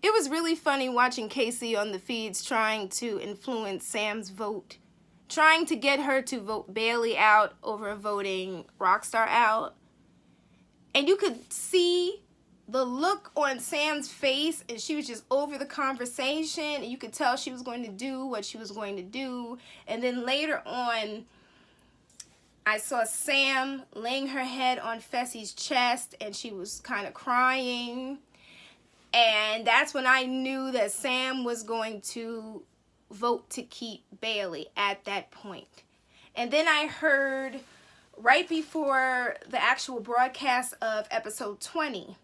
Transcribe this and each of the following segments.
It was really funny watching Casey on the feeds trying to influence Sam's vote, trying to get her to vote Bailey out over voting Rockstar out. And you could see the look on Sam's face, and she was just over the conversation, and you could tell she was going to do what she was going to do. And then later on, I saw Sam laying her head on Fessy's chest, and she was kind of crying. And that's when I knew that Sam was going to vote to keep Bailey at that point. And then I heard right before the actual broadcast of episode 20,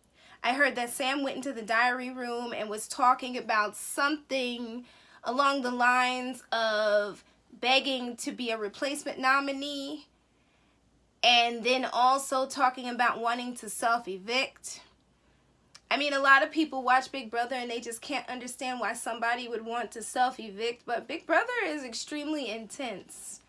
I heard that Sam went into the diary room and was talking about something along the lines of begging to be a replacement nominee, and then also talking about wanting to self-evict. I mean, a lot of people watch Big Brother and they just can't understand why somebody would want to self-evict, but Big Brother is extremely intense.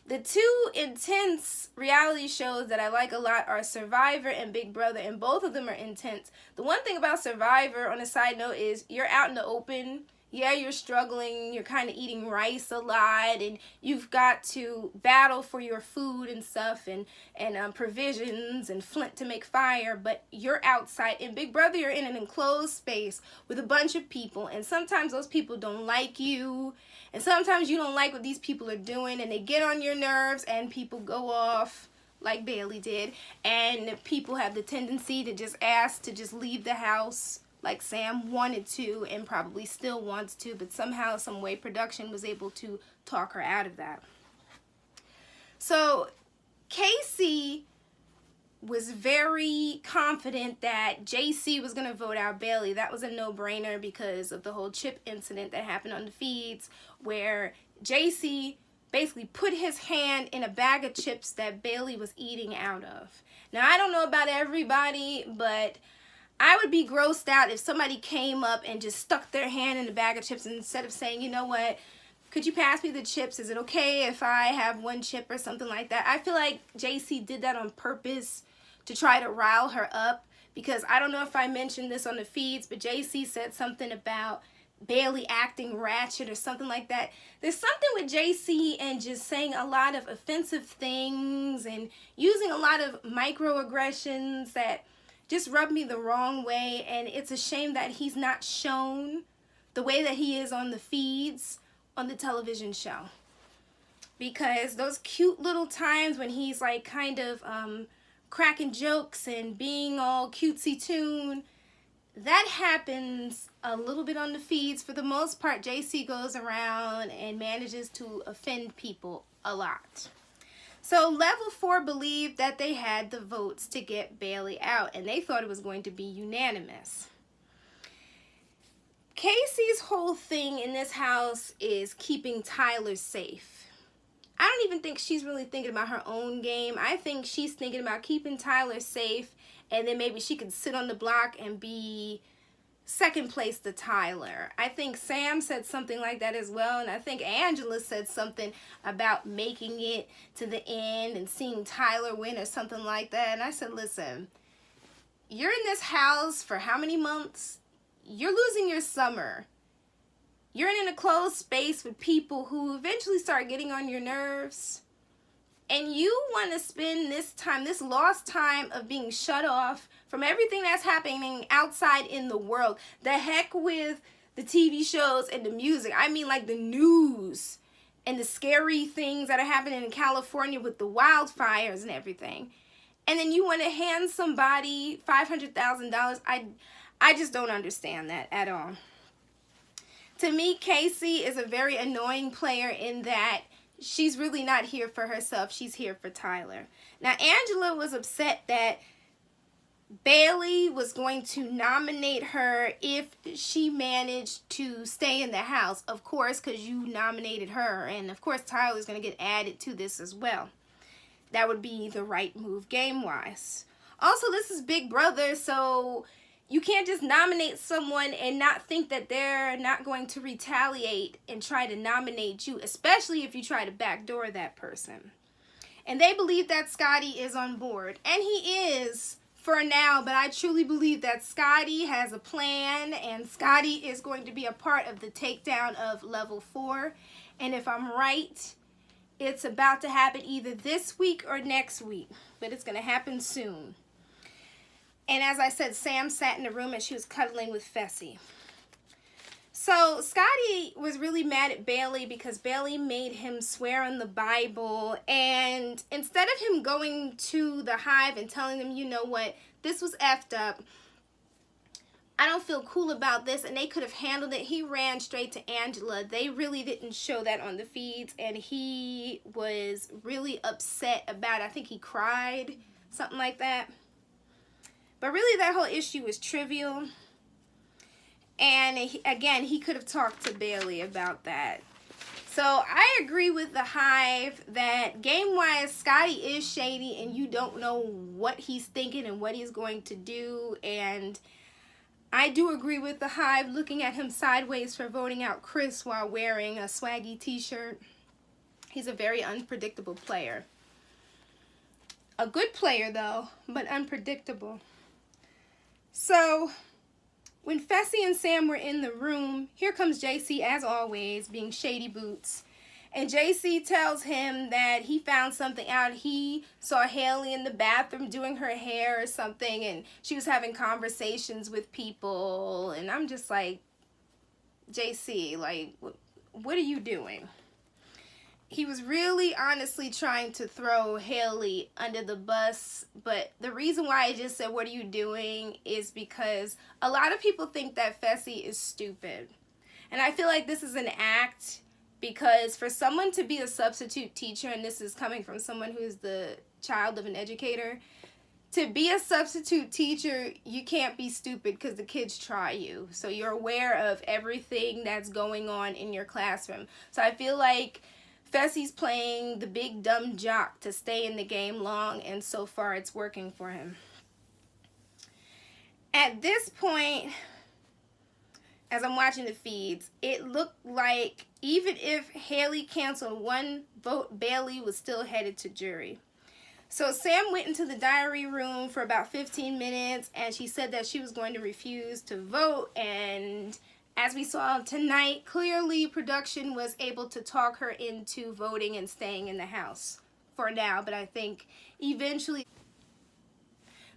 The two intense reality shows that I like a lot are Survivor and Big Brother, and both of them are intense. The one thing about Survivor, on a side note, is you're out in the open. Yeah, you're struggling, you're kind of eating rice a lot, and you've got to battle for your food and stuff, and provisions and flint to make fire, but you're outside. In Big Brother, you're in an enclosed space with a bunch of people, and sometimes those people don't like you, and sometimes you don't like what these people are doing, and they get on your nerves, and people go off like Bailey did, and people have the tendency to just ask to just leave the house, like Sam wanted to and probably still wants to, but somehow, some way, production was able to talk her out of that. So Casey was very confident that JC was going to vote out Bailey. That was a no-brainer because of the whole chip incident that happened on the feeds, where JC basically put his hand in a bag of chips that Bailey was eating out of. Now, I don't know about everybody, but I would be grossed out if somebody came up and just stuck their hand in a bag of chips, and instead of saying, you know what, could you pass me the chips? Is it okay if I have one chip or something like that? I feel like JC did that on purpose to try to rile her up, because I don't know if I mentioned this on the feeds, but JC said something about Bailey acting ratchet or something like that. There's something with JC and just saying a lot of offensive things and using a lot of microaggressions that just rubbed me the wrong way, and it's a shame that he's not shown the way that he is on the feeds on the television show. Because those cute little times when he's like kind of cracking jokes and being all cutesy toon, that happens a little bit on the feeds. For the most part, JC goes around and manages to offend people a lot. So level 4 believed that they had the votes to get Bailey out, and they thought it was going to be unanimous. Casey's whole thing in this house is keeping Tyler safe. I don't even think she's really thinking about her own game. I think she's thinking about keeping Tyler safe, and then maybe she could sit on the block and be second place to Tyler. I think Sam said something like that as well, and I think Angela said something about making it to the end and seeing Tyler win or something like that. And I said, listen, you're in this house for how many months? You're losing your summer. You're in a closed space with people who eventually start getting on your nerves. And you want to spend this time, this lost time of being shut off from everything that's happening outside in the world. The heck with the TV shows and the music. I mean, like the news and the scary things that are happening in California with the wildfires and everything. And then you want to hand somebody $500,000. I just don't understand that at all. To me, Casey is a very annoying player in that she's really not here for herself. She's here for Tyler. Now, Angela was upset that Bailey was going to nominate her if she managed to stay in the house. Of course, because you nominated her. And, of course, Tyler's going to get added to this as well. That would be the right move game-wise. Also, this is Big Brother, so you can't just nominate someone and not think that they're not going to retaliate and try to nominate you, especially if you try to backdoor that person. And they believe that Scotty is on board, and he is for now, but I truly believe that Scotty has a plan, and Scotty is going to be a part of the takedown of level 4. And if I'm right, it's about to happen either this week or next week, but it's going to happen soon. And as I said, Sam sat in the room and she was cuddling with Fessy. So Scotty was really mad at Bailey because Bailey made him swear on the Bible. And instead of him going to the hive and telling them, you know what, this was effed up, I don't feel cool about this, and they could have handled it, he ran straight to Angela. They really didn't show that on the feeds, and he was really upset about it. I think he cried, something like that. But really that whole issue was trivial. And again, he could have talked to Bailey about that. So I agree with the hive that game-wise, Scotty is shady and you don't know what he's thinking and what he's going to do. And I do agree with the hive looking at him sideways for voting out Chris while wearing a swaggy t-shirt. He's a very unpredictable player. A good player though, but unpredictable. So when Fessy and Sam were in the room, here comes JC as always, being shady boots. And JC tells him that he found something out. He saw Haley in the bathroom doing her hair or something, and she was having conversations with people. And I'm just like, JC, like, what are you doing? He was really honestly trying to throw Haley under the bus, but the reason why I just said, what are you doing, is because a lot of people think that Fessy is stupid. And I feel like this is an act, because for someone to be a substitute teacher, and this is coming from someone who's the child of an educator, to be a substitute teacher, you can't be stupid because the kids try you. So you're aware of everything that's going on in your classroom. So I feel like Fessy's playing the big dumb jock to stay in the game long, and so far it's working for him. At this point, as I'm watching the feeds, it looked like even if Haley canceled one vote, Bailey was still headed to jury. So Sam went into the diary room for about 15 minutes, and she said that she was going to refuse to vote, and as we saw tonight, clearly production was able to talk her into voting and staying in the house for now, but I think eventually.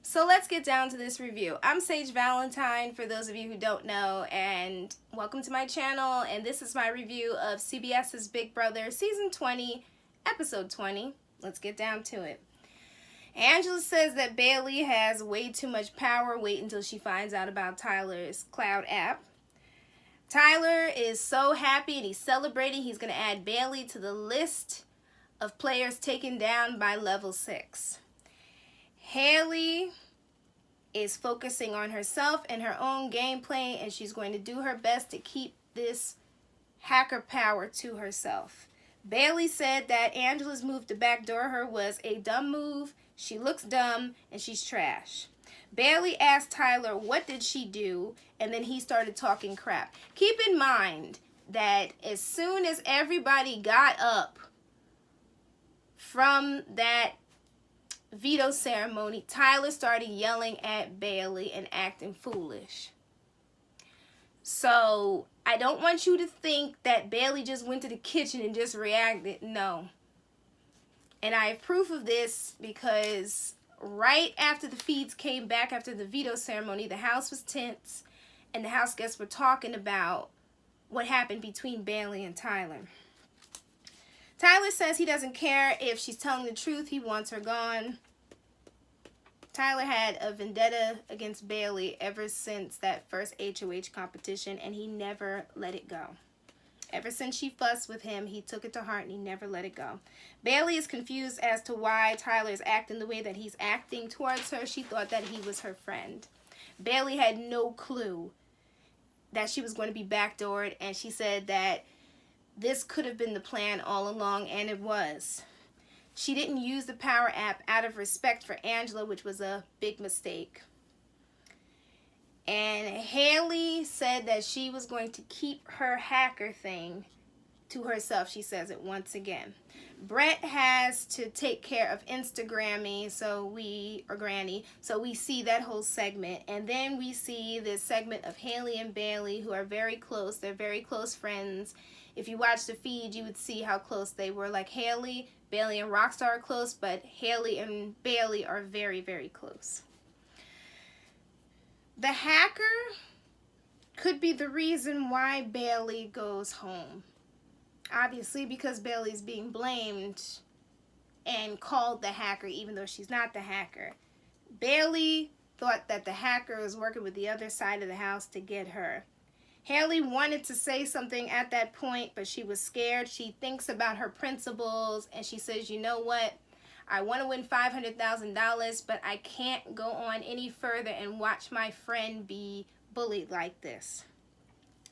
So let's get down to this review. I'm Sage Valentine, for those of you who don't know, and welcome to my channel, and this is my review of CBS's Big Brother Season 20, Episode 20. Let's get down to it. Angela says that Bailey has way too much power. Wait until she finds out about Tyler's cloud app. Tyler is so happy and he's celebrating. He's going to add Bailey to the list of players taken down by level 6. Haley is focusing on herself and her own gameplay, and she's going to do her best to keep this hacker power to herself. Bailey said that Angela's move to backdoor her was a dumb move. She looks dumb and she's trash. Bailey asked Tyler what did she do, and then he started talking crap. Keep in mind that as soon as everybody got up from that veto ceremony, Tyler started yelling at Bailey and acting foolish. So I don't want you to think that Bailey just went to the kitchen and just reacted. No. And I have proof of this because right after the feeds came back after the veto ceremony, the house was tense and the house guests were talking about what happened between Bailey and Tyler. Tyler says he doesn't care if she's telling the truth. He wants her gone. Tyler had a vendetta against Bailey ever since that first HOH competition, and he never let it go. Ever since she fussed with him, he took it to heart and he never let it go. Bailey is confused as to why Tyler is acting the way that he's acting towards her. She thought that he was her friend. Bailey had no clue that she was going to be backdoored, and she said that this could have been the plan all along, and it was. She didn't use the power app out of respect for Angela, which was a big mistake. And Haley said that she was going to keep her hacker thing To herself, she says it once again. Brett has to take care of Instagrammy, or Granny, so we see that whole segment. And then we see this segment of Haley and Bailey, who are very close. They're very close friends. If you watch the feed, you would see how close they were. Like Haley, Bailey, and Rockstar are close, but Haley and Bailey are very, very close. The hacker could be the reason why Bailey goes home. Obviously, because Bailey's being blamed and called the hacker, even though she's not the hacker. Bailey thought that the hacker was working with the other side of the house to get her. Haley wanted to say something at that point, but she was scared. She thinks about her principles, and she says, you know what? I want to win $500,000, but I can't go on any further and watch my friend be bullied like this.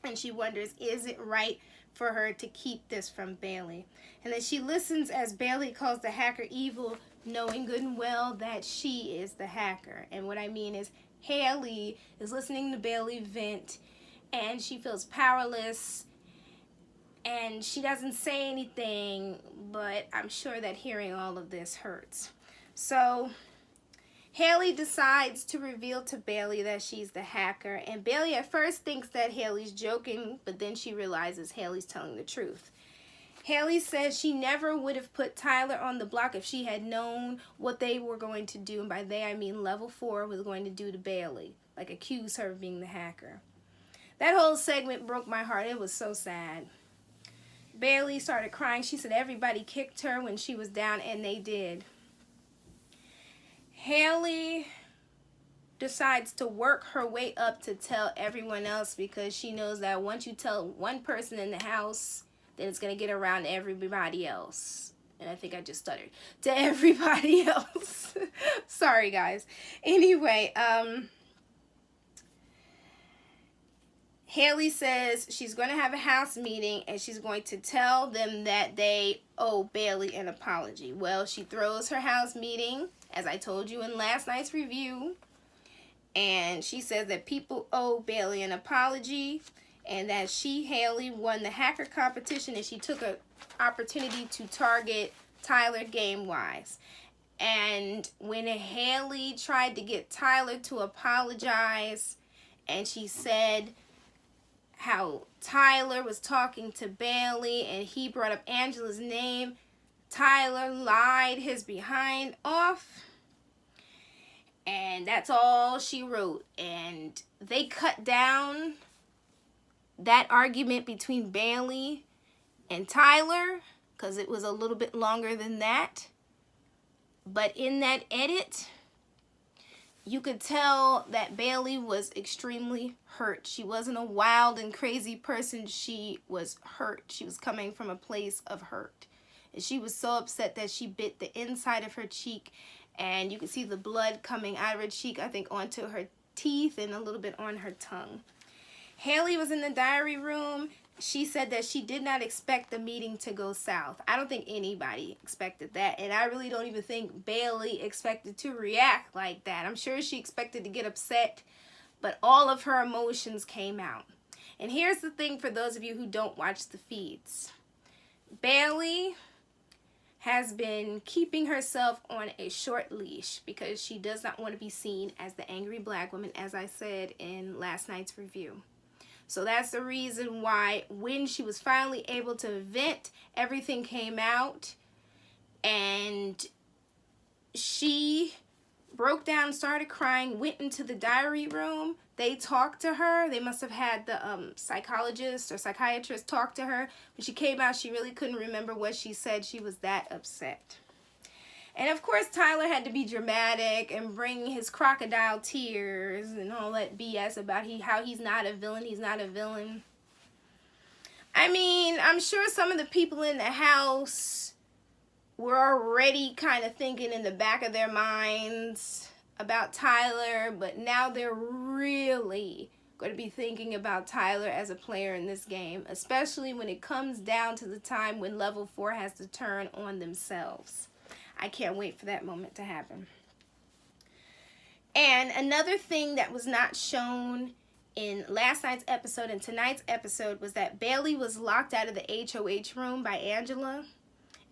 And she wonders, is it right for her to keep this from Bailey? And then she listens as Bailey calls the hacker evil, knowing good and well that she is the hacker. And what I mean is Haley is listening to Bailey vent, and she feels powerless, and she doesn't say anything, but I'm sure that hearing all of this hurts. So Haley decides to reveal to Bailey that she's the hacker, and Bailey at first thinks that Haley's joking, but then she realizes Haley's telling the truth. Haley says she never would have put Tyler on the block if she had known what they were going to do, and by they I mean level 4 was going to do to Bailey, like accuse her of being the hacker. That whole segment broke my heart. It was so sad. Bailey started crying. She said everybody kicked her when she was down, and they did. Haley decides to work her way up to tell everyone else, because she knows that once you tell one person in the house, then it's going to get around to everybody else. And I think I just stuttered. To everybody else. Sorry, guys. Anyway, Haley says she's going to have a house meeting, and she's going to tell them that they owe Bailey an apology. Well, she throws her house meeting, as I told you in last night's review, and she says that people owe Bailey an apology, and that she, Haley, won the hacker competition, and she took an opportunity to target Tyler game-wise. And when Haley tried to get Tyler to apologize, and she said how Tyler was talking to Bailey and he brought up Angela's name, Tyler lied his behind off. And that's all she wrote. And they cut down that argument between Bailey and Tyler, because it was a little bit longer than that. But in that edit, you could tell that Bailey was extremely hurt. She wasn't a wild and crazy person. She was hurt. She was coming from a place of hurt. And she was so upset that she bit the inside of her cheek, and you could see the blood coming out of her cheek, I think, onto her teeth and a little bit on her tongue. Haley was in the diary room. She said that she did not expect the meeting to go south. I don't think anybody expected that. And I really don't even think Bailey expected to react like that. I'm sure she expected to get upset, but all of her emotions came out. And here's the thing for those of you who don't watch the feeds. Bailey has been keeping herself on a short leash because she does not want to be seen as the angry black woman, as I said in last night's review. So that's the reason why when she was finally able to vent, everything came out, and she broke down, started crying, went into the diary room. They talked to her. They must have had the psychologist or psychiatrist talk to her. When she came out, she really couldn't remember what she said. She was that upset. And of course, Tyler had to be dramatic and bring his crocodile tears and all that BS about how he's not a villain. He's not a villain. I mean, I'm sure some of the people in the house were already kind of thinking in the back of their minds about Tyler, but now they're really going to be thinking about Tyler as a player in this game, especially when it comes down to the time when level 4 has to turn on themselves. I can't wait for that moment to happen. And another thing that was not shown in last night's episode and tonight's episode was that Bailey was locked out of the HOH room by Angela.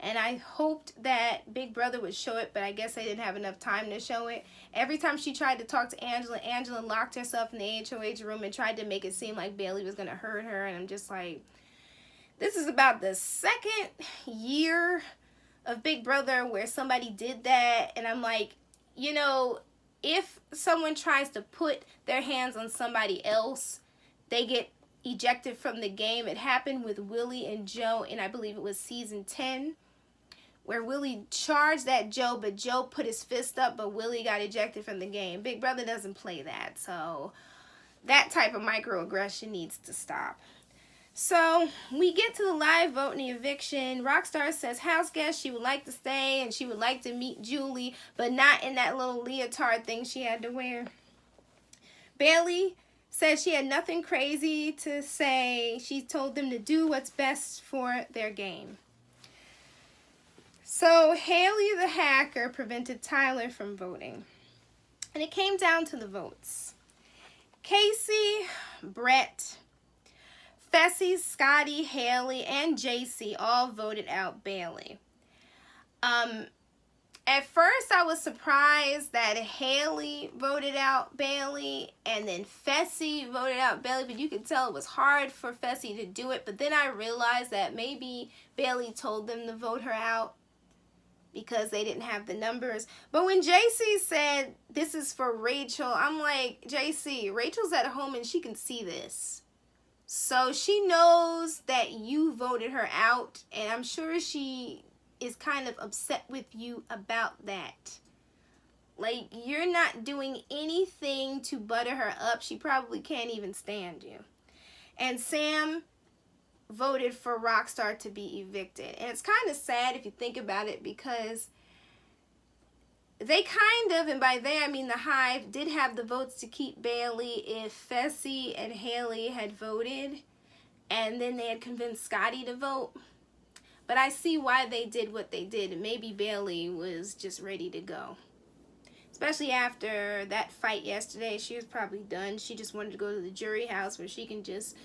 And I hoped that Big Brother would show it, but I guess they didn't have enough time to show it. Every time she tried to talk to Angela, Angela locked herself in the HOH room and tried to make it seem like Bailey was going to hurt her. And I'm just like, this is about the second year of Big Brother where somebody did that. And I'm like, you know, if someone tries to put their hands on somebody else, they get ejected from the game. It happened with Willie and Joe, and I believe it was season 10. Where Willie charged at Joe, but Joe put his fist up, but Willie got ejected from the game. Big Brother doesn't play that, so that type of microaggression needs to stop. So we get to the live vote in the eviction. Rockstar says house guest, she would like to stay, and she would like to meet Julie, but not in that little leotard thing she had to wear. Bailey said she had nothing crazy to say. She told them to do what's best for their game. So Haley the hacker prevented Tyler from voting. And it came down to the votes. Casey, Brett, Fessy, Scotty, Haley, and JC all voted out Bailey. At first I was surprised that Haley voted out Bailey and then Fessy voted out Bailey, but you could tell it was hard for Fessy to do it. But then I realized that maybe Bailey told them to vote her out because they didn't have the numbers. But when JC said this is for Rachel, I'm like, JC, Rachel's at home and she can see this. So she knows that you voted her out, and I'm sure she is kind of upset with you about that. Like, you're not doing anything to butter her up. She probably can't even stand you. And Sam voted for Rockstar to be evicted. And it's kind of sad if you think about it, because they kind of, and by they I mean the Hive, did have the votes to keep Bailey if Fessy and Haley had voted and then they had convinced Scotty to vote. But I see why they did what they did. Maybe Bailey was just ready to go. Especially after that fight yesterday, she was probably done. She just wanted to go to the jury house where she can just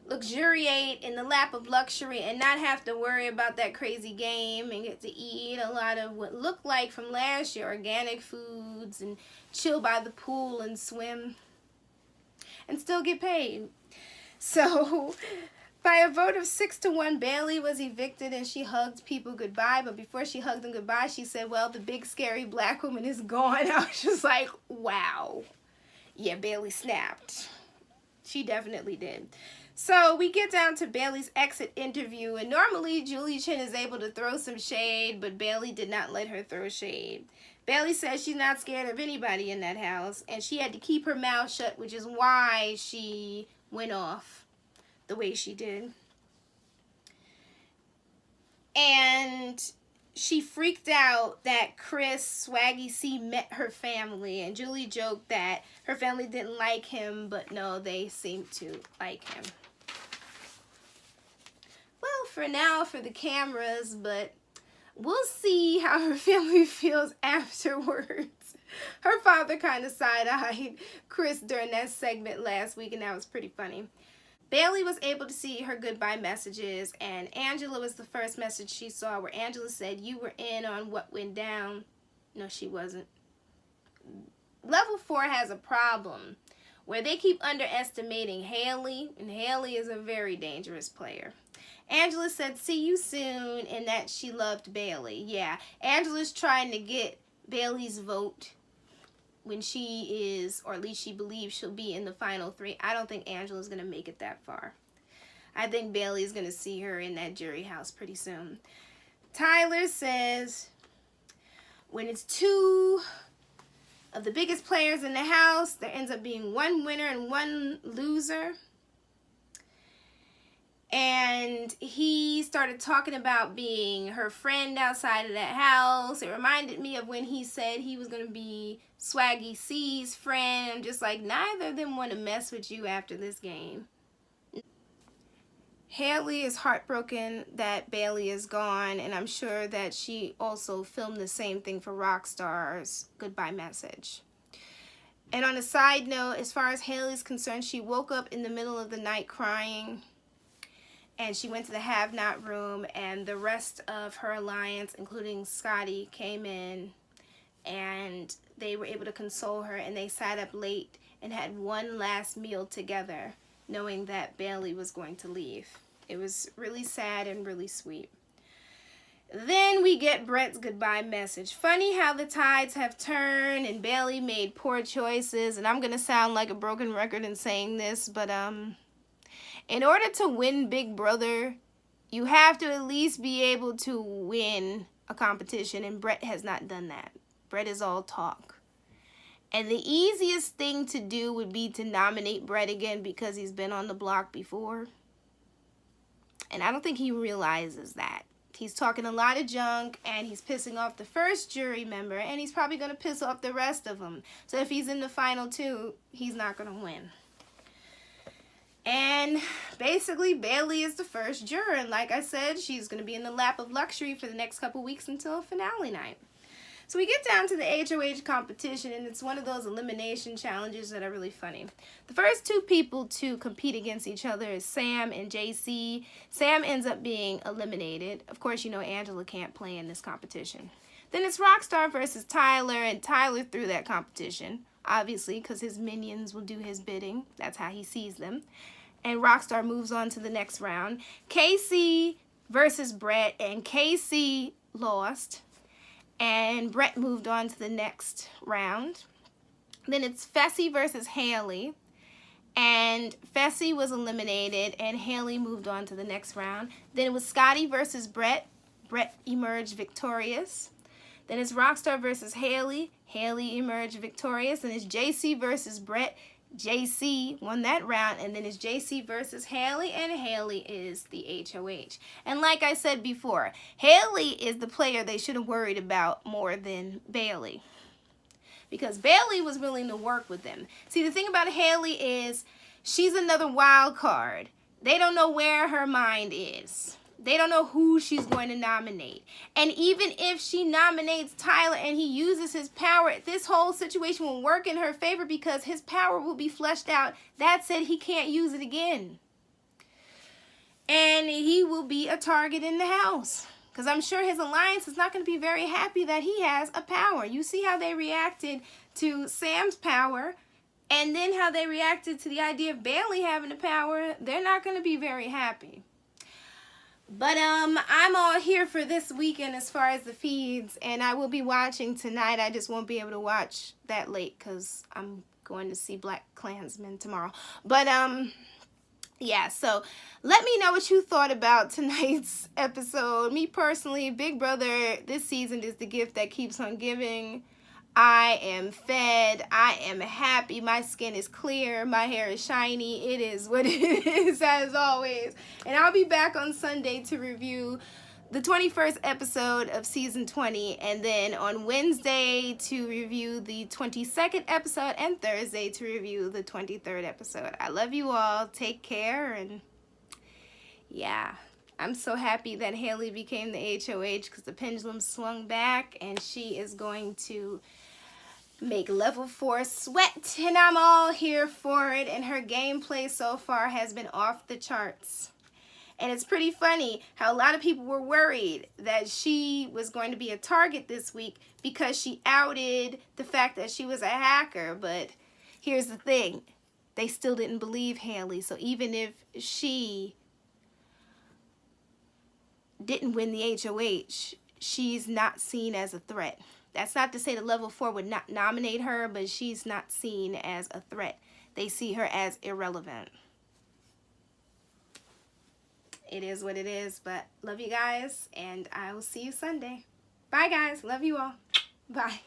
luxuriate in the lap of luxury and not have to worry about that crazy game and get to eat a lot of what looked like from last year organic foods and chill by the pool and swim and still get paid. So by a vote of 6-1, Bailey was evicted and she hugged people goodbye. But before she hugged them goodbye, she said, well, the big scary black woman is gone. I was just like, wow. Yeah, Bailey snapped. She definitely did. So we get down to Bailey's exit interview, and normally Julie Chen is able to throw some shade, but Bailey did not let her throw shade. Bailey says she's not scared of anybody in that house, and she had to keep her mouth shut, which is why she went off the way she did. And she freaked out that Chris Swaggy C met her family, and Julie joked that her family didn't like him, but no, they seemed to like him. Well, for now, for the cameras, but we'll see how her family feels afterwards. Her father kind of side-eyed Chris during that segment last week, and that was pretty funny. Bailey was able to see her goodbye messages, and Angela was the first message she saw where Angela said, you were in on what went down. No, she wasn't. Level 4 has a problem where they keep underestimating Haley, and Haley is a very dangerous player. Angela said, see you soon, and that she loved Bailey. Yeah, Angela's trying to get Bailey's vote when she is, or at least she believes she'll be in the final 3. I don't think Angela's going to make it that far. I think Bailey's going to see her in that jury house pretty soon. Tyler says, when it's 2 of the biggest players in the house, there ends up being 1 winner and 1 loser. And he started talking about being her friend outside of that house. It reminded me of when he said he was going to be Swaggy C's friend. I'm just like, neither of them want to mess with you after this game. Haley is heartbroken that Bailey is gone, and I'm sure that she also filmed the same thing for Rockstar's goodbye message. And on a side note, as far as Haley's concerned, she woke up in the middle of the night crying, and she went to the have-not room, and the rest of her alliance, including Scotty, came in, and they were able to console her, and they sat up late and had one last meal together, knowing that Bailey was going to leave. It was really sad and really sweet. Then we get Brett's goodbye message. Funny how the tides have turned and Bailey made poor choices. And I'm going to sound like a broken record in saying this, but in order to win Big Brother, you have to at least be able to win a competition. And Brett has not done that. Brett is all talk. And the easiest thing to do would be to nominate Brett again because he's been on the block before. And I don't think he realizes that. He's talking a lot of junk, and he's pissing off the first jury member, and he's probably going to piss off the rest of them. So if he's in the final two, he's not going to win. And basically, Bailey is the first juror, and like I said, she's going to be in the lap of luxury for the next couple weeks until finale night. So we get down to the HOH competition, and it's one of those elimination challenges that are really funny. The first two people to compete against each other is Sam and JC. Sam ends up being eliminated. Of course, you know Angela can't play in this competition. Then it's Rockstar versus Tyler, and Tyler threw that competition, obviously, because his minions will do his bidding. That's how he sees them. And Rockstar moves on to the next round. Casey versus Brett, and Casey lost. And Brett moved on to the next round. Then it's Fessy versus Haley. And Fessy was eliminated, and Haley moved on to the next round. Then it was Scotty versus Brett. Brett emerged victorious. Then it's Rockstar versus Haley. Haley emerged victorious. And it's JC versus Brett. JC won that round, and then it's JC versus Haley, and Haley is the HOH. And like I said before, Haley is the player they should have worried about more than Bailey, because Bailey was willing to work with them. See, the thing about Haley is she's another wild card. They don't know where her mind is. They don't know who she's going to nominate. And even if she nominates Tyler and he uses his power, this whole situation will work in her favor because his power will be fleshed out. That said, he can't use it again. And he will be a target in the house, because I'm sure his alliance is not going to be very happy that he has a power. You see how they reacted to Sam's power, and then how they reacted to the idea of Bailey having the power. They're not going to be very happy. But I'm all here for this weekend as far as the feeds, and I will be watching tonight. I just won't be able to watch that late because I'm going to see Black Klansman tomorrow. But yeah, so let me know what you thought about tonight's episode. Me personally, Big Brother this season is the gift that keeps on giving. I am fed. I am happy. My skin is clear. My hair is shiny. It is what it is, as always. And I'll be back on Sunday to review the 21st episode of season 20. And then on Wednesday to review the 22nd episode. And Thursday to review the 23rd episode. I love you all. Take care. And yeah, I'm so happy that Haley became the HOH because the pendulum swung back. And she is going to make level 4 sweat, and I'm all here for it. And her gameplay so far has been off the charts. And it's pretty funny how a lot of people were worried that she was going to be a target this week because she outed the fact that she was a hacker. But here's the thing, they still didn't believe Haley. So even if she didn't win the HOH, she's not seen as a threat. That's not to say the level 4 would not nominate her, but she's not seen as a threat. They see her as irrelevant. It is what it is, but love you guys, and I will see you Sunday. Bye, guys. Love you all. Bye.